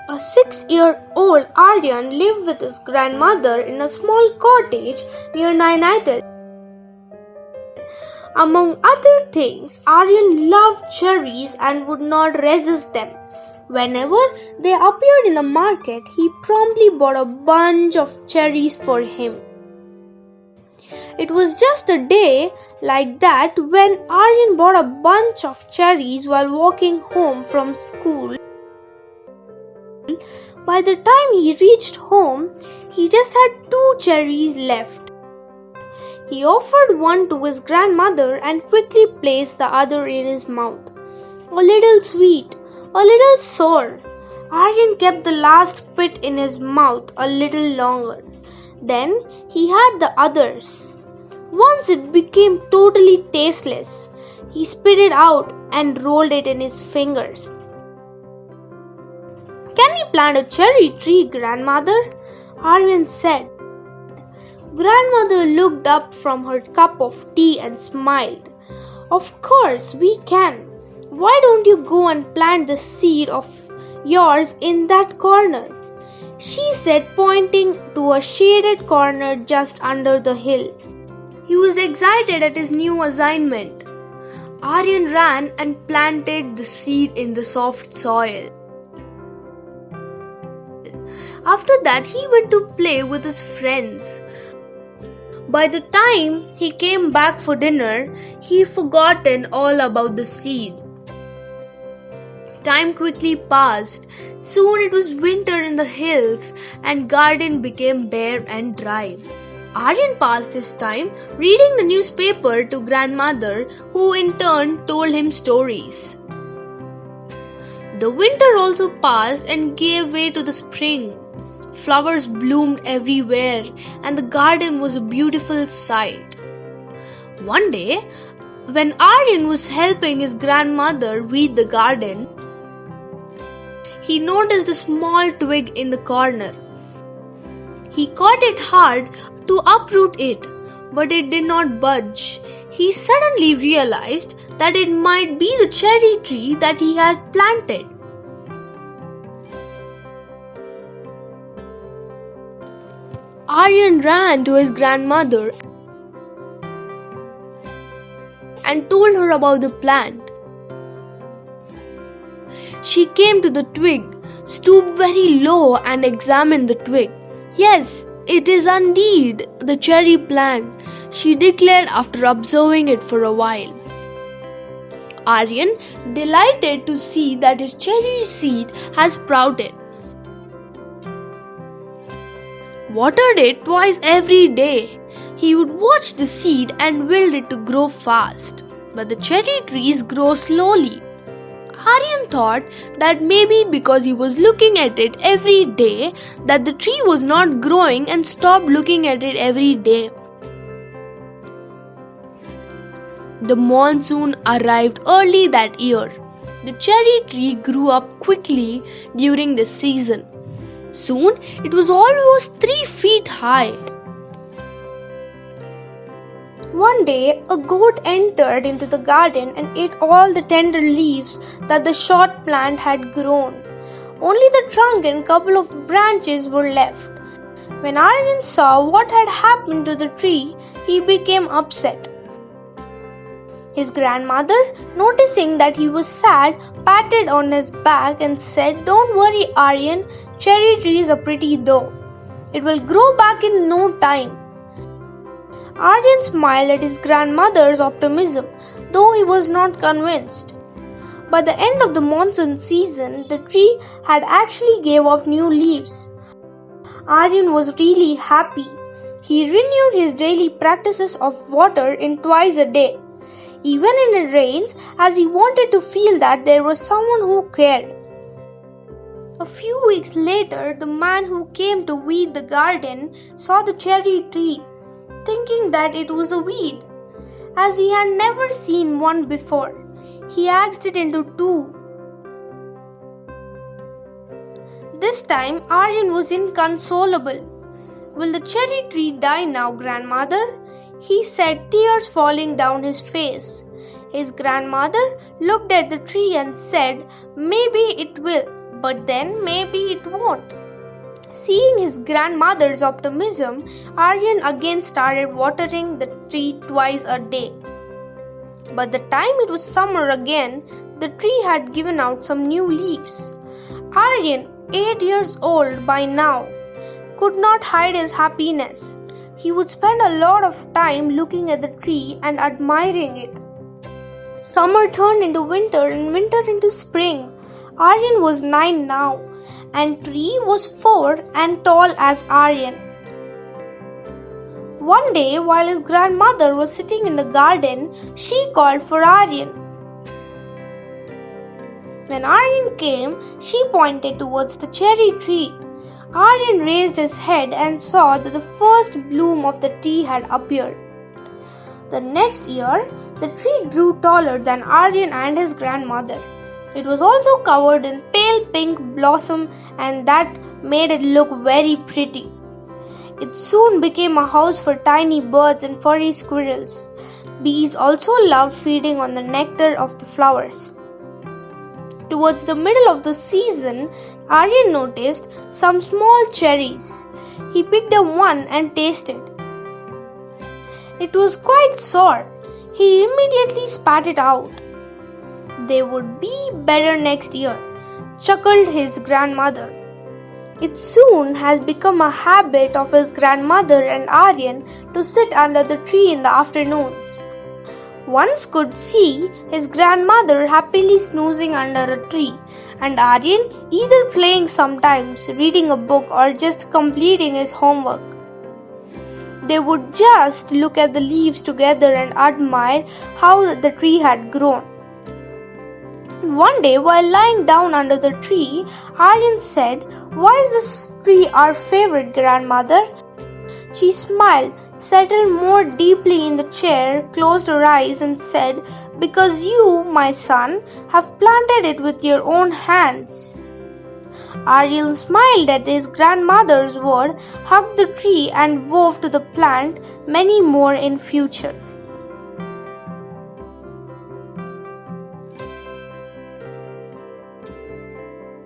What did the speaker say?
A 6-year-old Aryan lived with his grandmother in a small cottage near Nainital. Among other things, Aryan loved cherries and would not resist them. Whenever they appeared in the market, he promptly bought a bunch of cherries for him. It was just a day like that when Aryan bought a bunch of cherries while walking home from school. By the time he reached home, he just had 2 cherries left. He offered one to his grandmother and quickly placed the other in his mouth. A little sweet, a little sour. Aryan kept the last bit in his mouth a little longer. Then he had the others. Once it became totally tasteless, he spit it out and rolled it in his fingers. "Can we plant a cherry tree, grandmother?" Aryan said. Grandmother looked up from her cup of tea and smiled. "Of course we can. Why don't you go and plant the seed of yours in that corner?" she said, pointing to a shaded corner just under the hill. He was excited at his new assignment. Aryan ran and planted the seed in the soft soil. After that, he went to play with his friends. By the time he came back for dinner, he had forgotten all about the seed. Time quickly passed. Soon it was winter in the hills and garden became bare and dry. Aryan passed his time reading the newspaper to grandmother, who in turn told him stories. The winter also passed and gave way to the spring. Flowers bloomed everywhere and the garden was a beautiful sight. One day, when Aryan was helping his grandmother weed the garden, he noticed a small twig in the corner. He caught it hard to uproot it, but it did not budge. He suddenly realized that it might be the cherry tree that he had planted. Aryan ran to his grandmother and told her about the plant. She came to the twig, stooped very low and examined the twig. "Yes, it is indeed the cherry plant," she declared after observing it for a while. Aryan, delighted to see that his cherry seed has sprouted, watered it twice every day. He would watch the seed and willed it to grow fast. But the cherry trees grow slowly. Aryan thought that maybe because he was looking at it every day, that the tree was not growing and stopped looking at it every day. The monsoon arrived early that year. The cherry tree grew up quickly during the season. Soon it was almost 3 feet high. One day, a goat entered into the garden and ate all the tender leaves that the short plant had grown. Only the trunk and couple of branches were left. When Aryan saw what had happened to the tree, he became upset. His grandmother, noticing that he was sad, patted on his back and said, "Don't worry, Aryan, cherry trees are pretty though. It will grow back in no time." Aryan smiled at his grandmother's optimism, though he was not convinced. By the end of the monsoon season, the tree had actually gave off new leaves. Aryan was really happy. He renewed his daily practices of watering twice a day, even in the rains, as he wanted to feel that there was someone who cared. A few weeks later, the man who came to weed the garden saw the cherry tree, thinking that it was a weed. As he had never seen one before, he axed it into 2. This time, Aryan was inconsolable. "Will the cherry tree die now, grandmother?" he said, tears falling down his face. His grandmother looked at the tree and said, "Maybe it will, But then maybe it won't. Seeing his grandmother's optimism, Aryan again started watering the tree twice a day. By the time it was summer again, the tree had given out some new leaves. Aryan, 8 years old by now, could not hide his happiness. He would spend a lot of time looking at the tree and admiring it. Summer turned into winter and winter into spring. Aryan was 9 now, and tree was 4 and tall as Aryan. One day, while his grandmother was sitting in the garden, she called for Aryan. When Aryan came, she pointed towards the cherry tree. Aryan raised his head and saw that the first bloom of the tree had appeared. The next year, the tree grew taller than Aryan and his grandmother. It was also covered in pale pink blossom, and that made it look very pretty. It soon became a house for tiny birds and furry squirrels. Bees also loved feeding on the nectar of the flowers. Towards the middle of the season, Aryan noticed some small cherries. He picked up one and tasted. It was quite sour. He immediately spat it out. They would be better next year, chuckled his grandmother. It soon has become a habit of his grandmother and Aryan to sit under the tree in the afternoons. One could see his grandmother happily snoozing under a tree, and Aryan either playing sometimes, reading a book, or just completing his homework. They would just look at the leaves together and admire how the tree had grown. One day, while lying down under the tree, Aryan said, "Why is this tree our favorite, grandmother?" She smiled, settled more deeply in the chair, closed her eyes and said, "Because you, my son, have planted it with your own hands." Aryan smiled at his grandmother's word, hugged the tree and vowed to the plant many more in future.